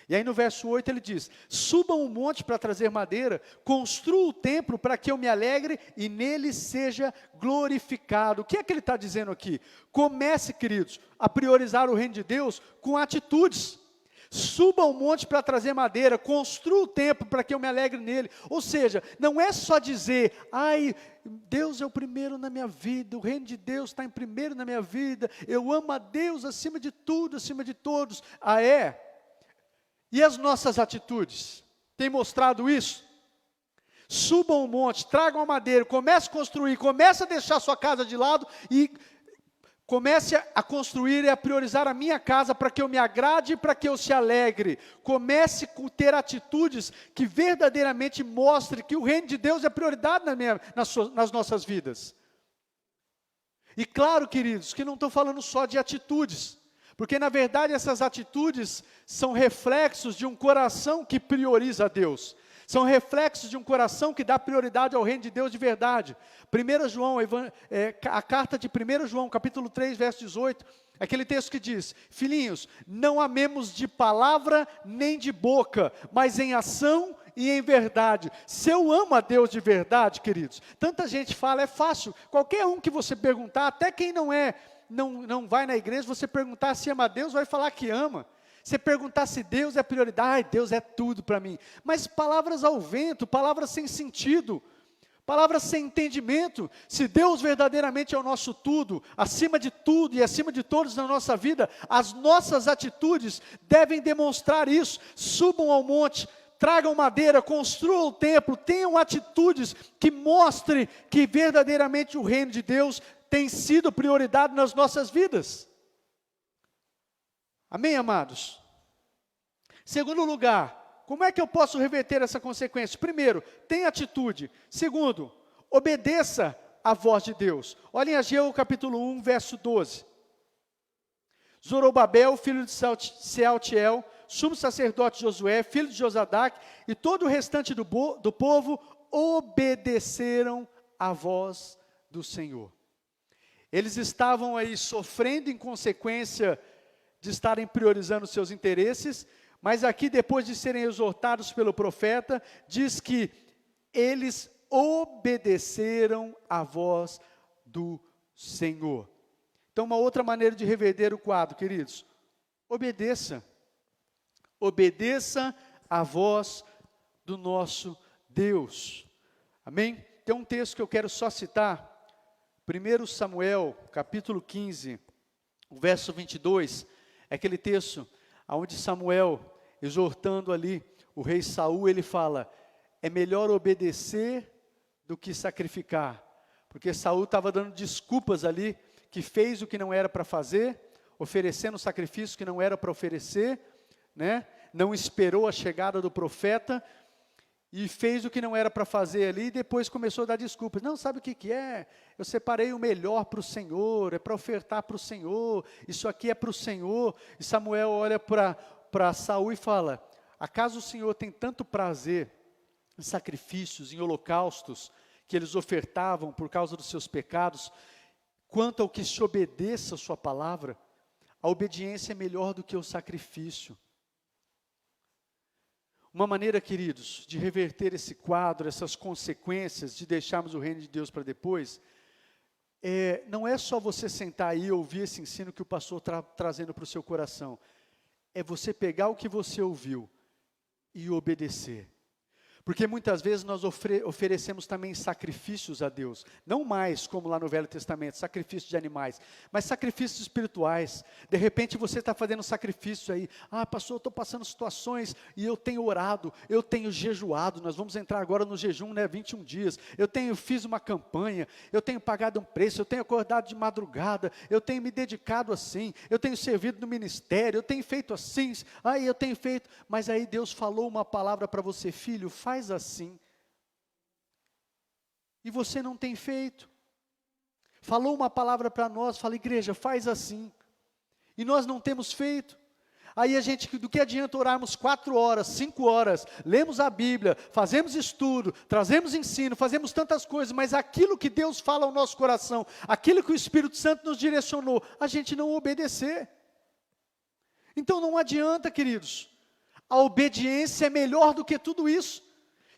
E aí no verso 8 ele diz: subam o monte para trazer madeira, construam o templo para que eu me alegre e nele seja glorificado. O que é que ele está dizendo aqui? Comece, queridos, a priorizar o reino de Deus com atitudes. Suba o monte para trazer madeira, construa o templo para que eu me alegre nele. Ou seja, não é só dizer, ai, Deus é o primeiro na minha vida, o reino de Deus está em primeiro na minha vida, eu amo a Deus acima de tudo, acima de todos. Ah, é? E as nossas atitudes? Tem mostrado isso? Subam o monte, tragam a madeira, comece a construir, comece a deixar a sua casa de lado e comece a construir e a priorizar a minha casa para que eu me agrade e para que eu se alegre. Comece a ter atitudes que verdadeiramente mostrem que o reino de Deus é prioridade nas nossas vidas. E claro, queridos, que não estou falando só de atitudes, porque na verdade essas atitudes são reflexos de um coração que prioriza a Deus. São reflexos de um coração que dá prioridade ao reino de Deus de verdade. 1 João, a carta de 1 João, capítulo 3, verso 18, aquele texto que diz: filhinhos, não amemos de palavra nem de boca, mas em ação e em verdade. Se eu amo a Deus de verdade, queridos, tanta gente fala, é fácil, qualquer um que você perguntar, até quem não vai na igreja, você perguntar se ama a Deus, vai falar que ama. Você perguntar se Deus é prioridade, Deus é tudo para mim. Mas palavras ao vento, palavras sem sentido, palavras sem entendimento. Se Deus verdadeiramente é o nosso tudo, acima de tudo e acima de todos na nossa vida, as nossas atitudes devem demonstrar isso. Subam ao monte, tragam madeira, construam o templo, tenham atitudes que mostrem que verdadeiramente o reino de Deus tem sido prioridade nas nossas vidas. Amém, amados? Segundo lugar, como é que eu posso reverter essa consequência? Primeiro, tenha atitude. Segundo, obedeça à voz de Deus. Olhem Ageu capítulo 1, verso 12. Zorobabel, filho de Sealtiel, sumo sacerdote Josué, filho de Josadaque, e todo o restante do povo obedeceram à voz do Senhor. Eles estavam aí sofrendo em consequência de estarem priorizando seus interesses, mas aqui, depois de serem exortados pelo profeta, diz que eles obedeceram à voz do Senhor. Então, uma outra maneira de reverter o quadro, queridos, obedeça. Obedeça à voz do nosso Deus. Amém? Tem um texto que eu quero só citar, 1 Samuel, capítulo 15, o verso 22, é aquele texto onde Samuel, exortando ali o rei Saul, ele fala, é melhor obedecer do que sacrificar, porque Saul estava dando desculpas ali, que fez o que não era para fazer, oferecendo sacrifício que não era para oferecer, né? Não esperou a chegada do profeta, e fez o que não era para fazer ali, e depois começou a dar desculpas. Não, sabe o que é? Eu separei o melhor para o Senhor, é para ofertar para o Senhor, isso aqui é para o Senhor. E Samuel olha para Saul e fala, acaso o Senhor tem tanto prazer em sacrifícios, em holocaustos, que eles ofertavam por causa dos seus pecados, quanto ao que se obedeça a sua palavra? A obediência é melhor do que o sacrifício. Uma maneira, queridos, de reverter esse quadro, essas consequências, de deixarmos o reino de Deus para depois, não é só você sentar aí e ouvir esse ensino que o pastor está trazendo para o seu coração. É você pegar o que você ouviu e obedecer. Porque muitas vezes nós oferecemos também sacrifícios a Deus, não mais como lá no Velho Testamento, sacrifícios de animais, mas sacrifícios espirituais. De repente você está fazendo sacrifício aí, pastor, eu estou passando situações e eu tenho orado, eu tenho jejuado, nós vamos entrar agora no jejum, 21 dias, fiz uma campanha, eu tenho pagado um preço, eu tenho acordado de madrugada, eu tenho me dedicado assim, eu tenho servido no ministério, eu tenho feito assim, eu tenho feito, mas aí Deus falou uma palavra para você, filho, faz assim, e você não tem feito. Falou uma palavra para nós, fala, igreja, faz assim, e nós não temos feito. Aí do que adianta orarmos 4 horas, 5 horas, lemos a Bíblia, fazemos estudo, trazemos ensino, fazemos tantas coisas, mas aquilo que Deus fala ao nosso coração, aquilo que o Espírito Santo nos direcionou, a gente não obedecer. Então não adianta, queridos, a obediência é melhor do que tudo isso.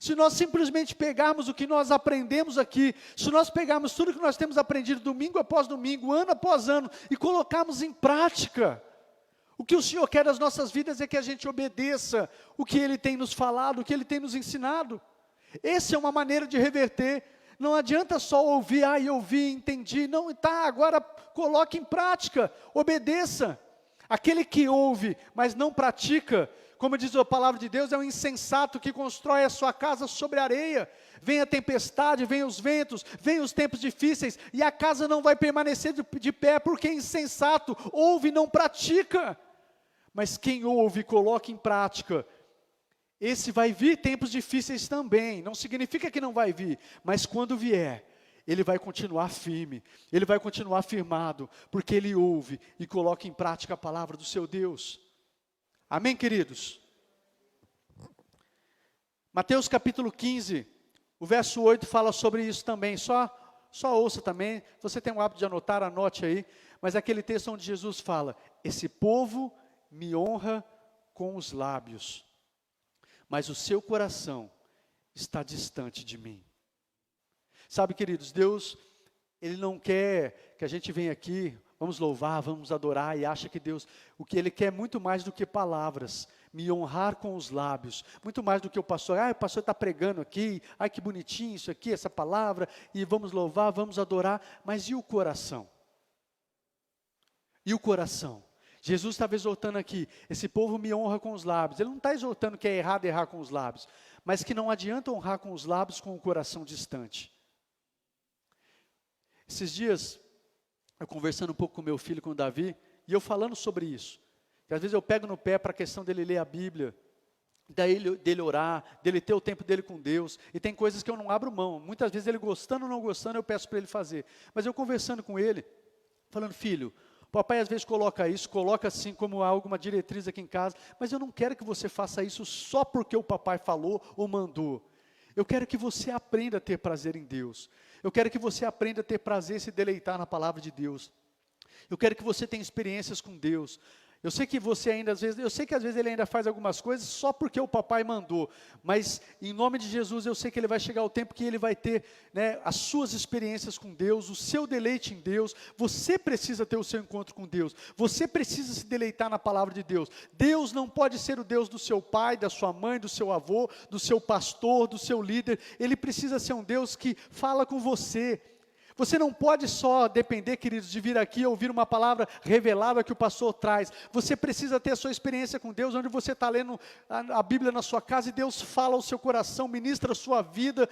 Se nós simplesmente pegarmos o que nós aprendemos aqui, se nós pegarmos tudo que nós temos aprendido domingo após domingo, ano após ano, e colocarmos em prática, o que o Senhor quer das nossas vidas é que a gente obedeça o que Ele tem nos falado, o que Ele tem nos ensinado. Essa é uma maneira de reverter. Não adianta só ouvir, eu ouvi, entendi. Não, agora coloque em prática, obedeça. Aquele que ouve, mas não pratica, como diz a palavra de Deus, é um insensato que constrói a sua casa sobre areia. Vem a tempestade, vem os ventos, vem os tempos difíceis, e a casa não vai permanecer de pé, porque é insensato, ouve e não pratica. Mas quem ouve e coloca em prática, esse vai vir tempos difíceis também, não significa que não vai vir, mas quando vier, ele vai continuar firme, ele vai continuar firmado, porque ele ouve e coloca em prática a palavra do seu Deus. Amém, queridos? Mateus capítulo 15, o verso 8 fala sobre isso também, só ouça também, se você tem o hábito de anotar, anote aí, mas é aquele texto onde Jesus fala, esse povo me honra com os lábios, mas o seu coração está distante de mim. Sabe, queridos, Deus, Ele não quer que a gente venha aqui, vamos louvar, vamos adorar, e acha que Deus, o que Ele quer muito mais do que palavras, me honrar com os lábios, muito mais do que o pastor está pregando aqui, que bonitinho isso aqui, essa palavra, e vamos louvar, vamos adorar, mas e o coração? E o coração? Jesus estava exortando aqui, esse povo me honra com os lábios. Ele não está exortando que é errado errar com os lábios, mas que não adianta honrar com os lábios com o coração distante. Esses dias, eu conversando um pouco com meu filho, com o Davi, e eu falando sobre isso. Que às vezes eu pego no pé para a questão dele ler a Bíblia, dele orar, dele ter o tempo dele com Deus, e tem coisas que eu não abro mão. Muitas vezes ele gostando ou não gostando, eu peço para ele fazer. Mas eu conversando com ele, falando, filho, papai às vezes coloca isso, coloca assim como alguma diretriz aqui em casa, mas eu não quero que você faça isso só porque o papai falou ou mandou. Eu quero que você aprenda a ter prazer em Deus. Eu quero que você aprenda a ter prazer e se deleitar na palavra de Deus. Eu quero que você tenha experiências com Deus. Eu sei que você ainda, às vezes ele ainda faz algumas coisas só porque o papai mandou, mas em nome de Jesus eu sei que ele vai chegar o tempo que ele vai ter, as suas experiências com Deus, o seu deleite em Deus. Você precisa ter o seu encontro com Deus, você precisa se deleitar na palavra de Deus. Deus não pode ser o Deus do seu pai, da sua mãe, do seu avô, do seu pastor, do seu líder. Ele precisa ser um Deus que fala com você. Você não pode só depender, queridos, de vir aqui e ouvir uma palavra revelada que o pastor traz. Você precisa ter a sua experiência com Deus, onde você está lendo a Bíblia na sua casa e Deus fala ao seu coração, ministra a sua vida,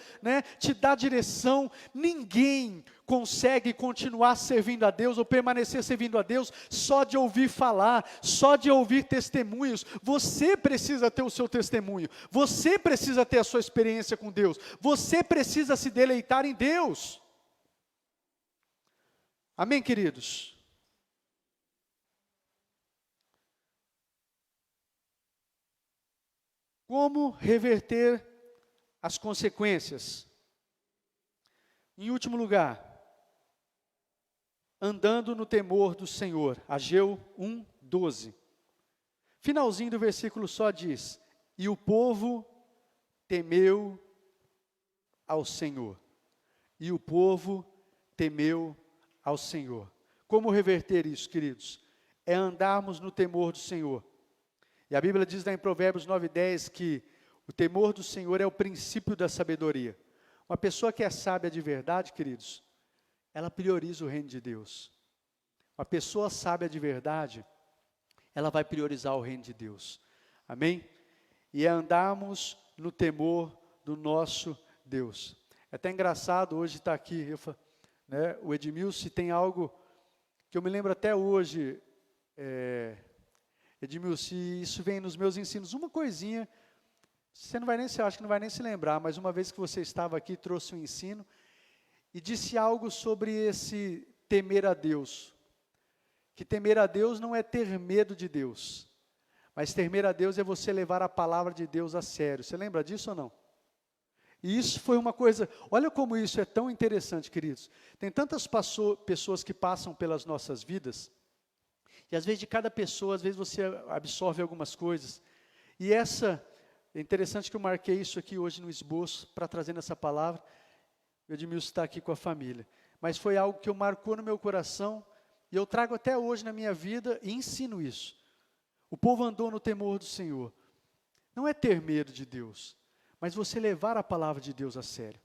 te dá direção. Ninguém consegue continuar servindo a Deus ou permanecer servindo a Deus só de ouvir falar, só de ouvir testemunhos. Você precisa ter o seu testemunho, você precisa ter a sua experiência com Deus, você precisa se deleitar em Deus. Amém, queridos? Como reverter as consequências? Em último lugar, andando no temor do Senhor. Ageu 1:12. Finalzinho do versículo só diz, e o povo temeu ao Senhor. E o povo temeu ao Senhor. Como reverter isso, queridos? É andarmos no temor do Senhor. E a Bíblia diz lá em Provérbios 9:10 que o temor do Senhor é o princípio da sabedoria. Uma pessoa que é sábia de verdade, queridos, ela prioriza o reino de Deus. Uma pessoa sábia de verdade, ela vai priorizar o reino de Deus. Amém? E é andarmos no temor do nosso Deus. É até engraçado hoje estar aqui, o Edmilson tem algo que eu me lembro até hoje, Edmilson, isso vem nos meus ensinos, uma coisinha, você não vai nem se, acho que não vai nem se lembrar, mas uma vez que você estava aqui, trouxe um ensino, e disse algo sobre esse temer a Deus, que temer a Deus não é ter medo de Deus, Mas temer a Deus é você levar a palavra de Deus a sério. Você lembra disso ou não? E isso foi uma coisa, olha como isso é tão interessante, queridos. Tem tantas pessoas que passam pelas nossas vidas, e às vezes de cada pessoa, às vezes você absorve algumas coisas. E é interessante que eu marquei isso aqui hoje no esboço, para trazer essa palavra. O Edmilson está aqui com a família. Mas foi algo que marcou no meu coração, e eu trago até hoje na minha vida, e ensino isso. O povo andou no temor do Senhor. Não é ter medo de Deus, mas você levar a palavra de Deus a sério.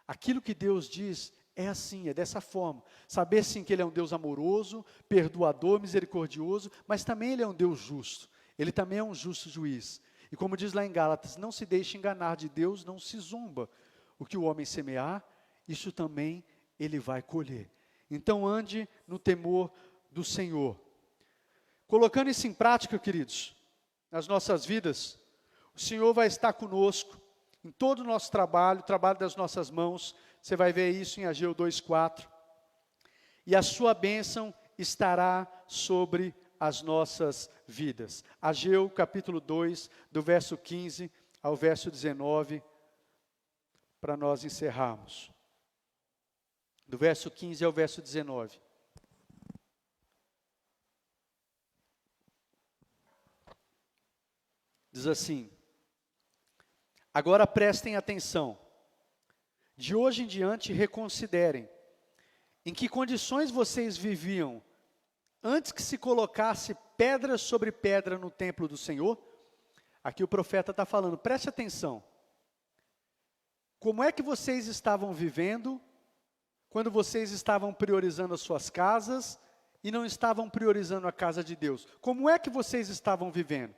Aquilo que Deus diz é assim, é dessa forma. Saber sim que Ele é um Deus amoroso, perdoador, misericordioso, mas também Ele é um Deus justo. Ele também é um justo juiz. E como diz lá em Gálatas, não se deixe enganar de Deus, não se zomba. O que o homem semear, isso também ele vai colher. Então ande no temor do Senhor. Colocando isso em prática, queridos, nas nossas vidas, o Senhor vai estar conosco em todo o nosso trabalho, o trabalho das nossas mãos. Você vai ver isso em Ageu 2:4. E a sua bênção estará sobre as nossas vidas. Ageu capítulo 2, do verso 15 ao verso 19, para nós encerrarmos. Do verso 15 ao verso 19. Diz assim: agora prestem atenção, de hoje em diante reconsiderem, em que condições vocês viviam, antes que se colocasse pedra sobre pedra no templo do Senhor. Aqui o profeta está falando, preste atenção, como é que vocês estavam vivendo, quando vocês estavam priorizando as suas casas, e não estavam priorizando a casa de Deus, como é que vocês estavam vivendo?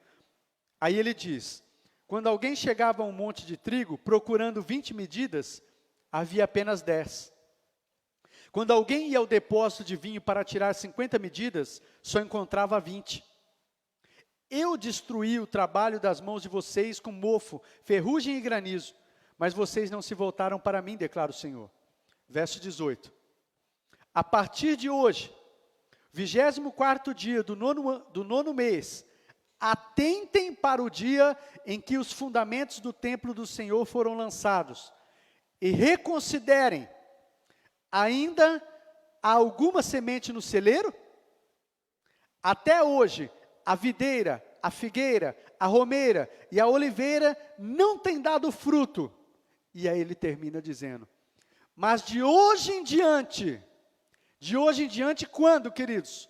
Aí ele diz, quando alguém chegava a um monte de trigo, procurando 20 medidas, havia apenas 10. Quando alguém ia ao depósito de vinho para tirar 50 medidas, só encontrava 20. Eu destruí o trabalho das mãos de vocês com mofo, ferrugem e granizo, mas vocês não se voltaram para mim, declara o Senhor. Verso 18. A partir de hoje, 24º dia do nono mês, atentem para o dia em que os fundamentos do templo do Senhor foram lançados, e reconsiderem, ainda há alguma semente no celeiro? Até hoje, a videira, a figueira, a romeira e a oliveira não têm dado fruto. E aí ele termina dizendo, mas de hoje em diante quando, queridos?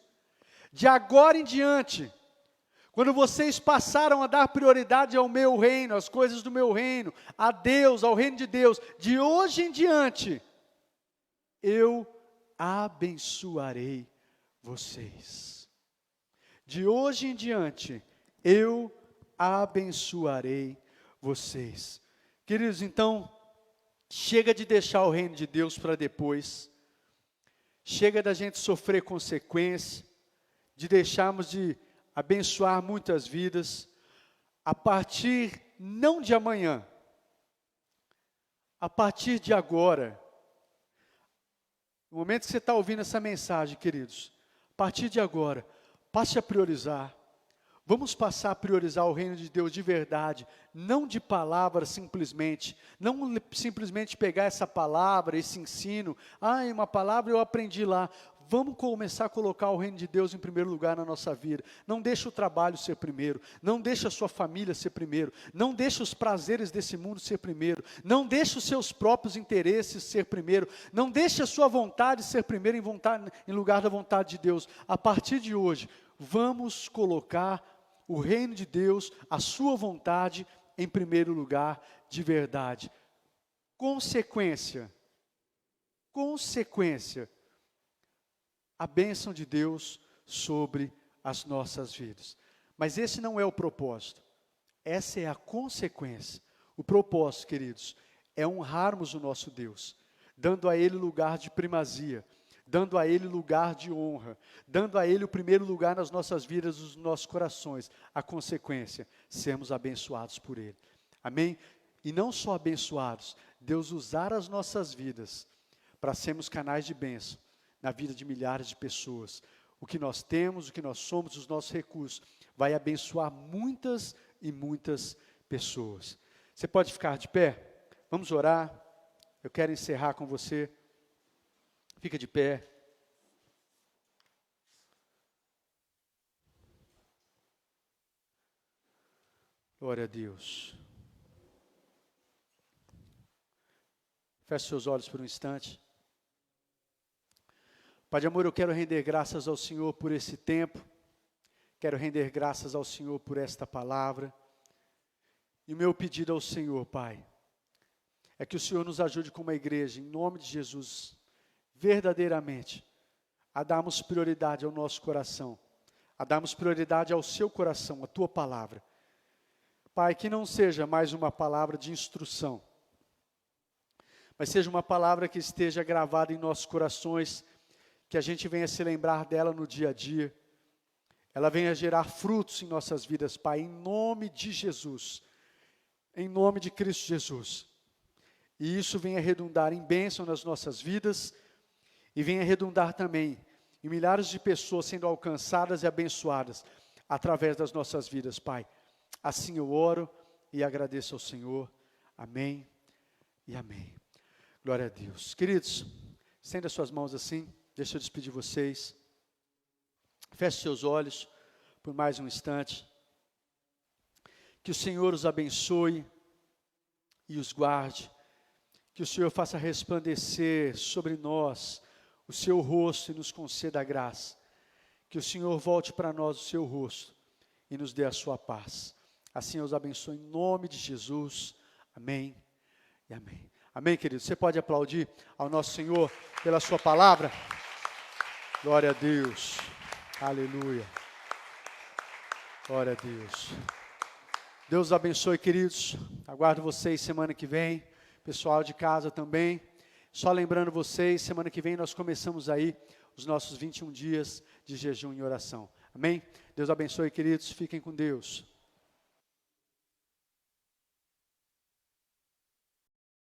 De agora em diante, quando vocês passaram a dar prioridade ao meu reino, às coisas do meu reino, a Deus, ao reino de Deus, de hoje em diante, eu abençoarei vocês. De hoje em diante, eu abençoarei vocês. Queridos, então, chega de deixar o reino de Deus para depois. Chega da gente sofrer consequência, de deixarmos de abençoar muitas vidas, a partir, não de amanhã, a partir de agora. No momento que você está ouvindo essa mensagem, queridos, a partir de agora, passe a priorizar. Vamos passar a priorizar o reino de Deus de verdade, não de palavras simplesmente, não simplesmente pegar essa palavra, esse ensino, uma palavra eu aprendi lá. Vamos começar a colocar o reino de Deus em primeiro lugar na nossa vida. Não deixe o trabalho ser primeiro, não deixe a sua família ser primeiro, não deixe os prazeres desse mundo ser primeiro, não deixe os seus próprios interesses ser primeiro, não deixe a sua vontade ser primeiro em lugar da vontade de Deus. A partir de hoje, vamos colocar o reino de Deus, a sua vontade em primeiro lugar de verdade. Consequência, a bênção de Deus sobre as nossas vidas. Mas esse não é o propósito, essa é a consequência. O propósito, queridos, é honrarmos o nosso Deus, dando a Ele lugar de primazia, dando a Ele lugar de honra, dando a Ele o primeiro lugar nas nossas vidas, nos nossos corações. A consequência, sermos abençoados por Ele. Amém? E não só abençoados, Deus usar as nossas vidas para sermos canais de bênção na vida de milhares de pessoas. O que nós temos, o que nós somos, os nossos recursos, vai abençoar muitas e muitas pessoas. Você pode ficar de pé? Vamos orar. Eu quero encerrar com você. Fica de pé. Glória a Deus. Feche seus olhos por um instante. Pai de amor, eu quero render graças ao Senhor por esse tempo. Quero render graças ao Senhor por esta palavra. E o meu pedido ao Senhor, Pai, é que o Senhor nos ajude como igreja, em nome de Jesus, verdadeiramente, a darmos prioridade ao nosso coração, a darmos prioridade ao seu coração, a tua palavra. Pai, que não seja mais uma palavra de instrução, mas seja uma palavra que esteja gravada em nossos corações, que a gente venha se lembrar dela no dia a dia, ela venha gerar frutos em nossas vidas, Pai, em nome de Jesus, em nome de Cristo Jesus. E isso venha redundar em bênção nas nossas vidas, e venha redundar também em milhares de pessoas sendo alcançadas e abençoadas através das nossas vidas, Pai. Assim eu oro e agradeço ao Senhor. Amém e amém. Glória a Deus. Queridos, estenda suas mãos assim. Deixa eu despedir vocês. Feche seus olhos por mais um instante. Que o Senhor os abençoe e os guarde. Que o Senhor faça resplandecer sobre nós o seu rosto e nos conceda a graça. Que o Senhor volte para nós o seu rosto e nos dê a sua paz. Assim eu os abençoe em nome de Jesus. Amém e amém. Amém, querido? Você pode aplaudir ao nosso Senhor pela sua palavra? Glória a Deus. Aleluia. Glória a Deus. Deus os abençoe, queridos. Aguardo vocês semana que vem. Pessoal de casa também. Só lembrando vocês, semana que vem nós começamos aí os nossos 21 dias de jejum e oração. Amém? Deus abençoe, queridos. Fiquem com Deus.